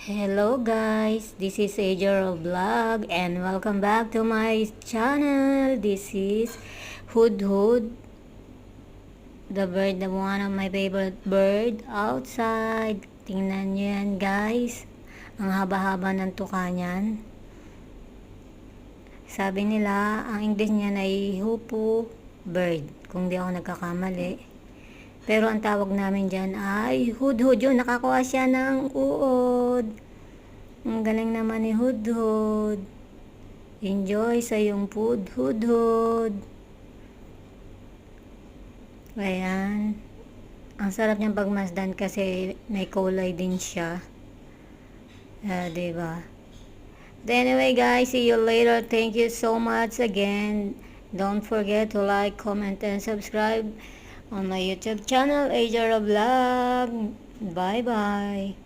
Hello guys, this is Ajaro Vlog and welcome back to my channel. This is Hudhud, the bird, one of my favorite bird outside. Tingnan nyo yan guys, ang haba-haba ng tuka niyan. Sabi nila, ang English niyan ay hoopoe bird, kung di ako nagkakamali. Pero ang tawag namin dyan ay hudhud. Yun, nakakuha siya ng uod. Ang galing naman ni Hudhud. Enjoy sa iyong food, Hudhud. Ayan. Ang sarap niyang pagmasdan kasi may kulay din siya. Diba? But anyway guys, see you later. Thank you so much again. Don't forget to like, comment, and subscribe on my YouTube channel, Ajaro Vlog. Bye-bye.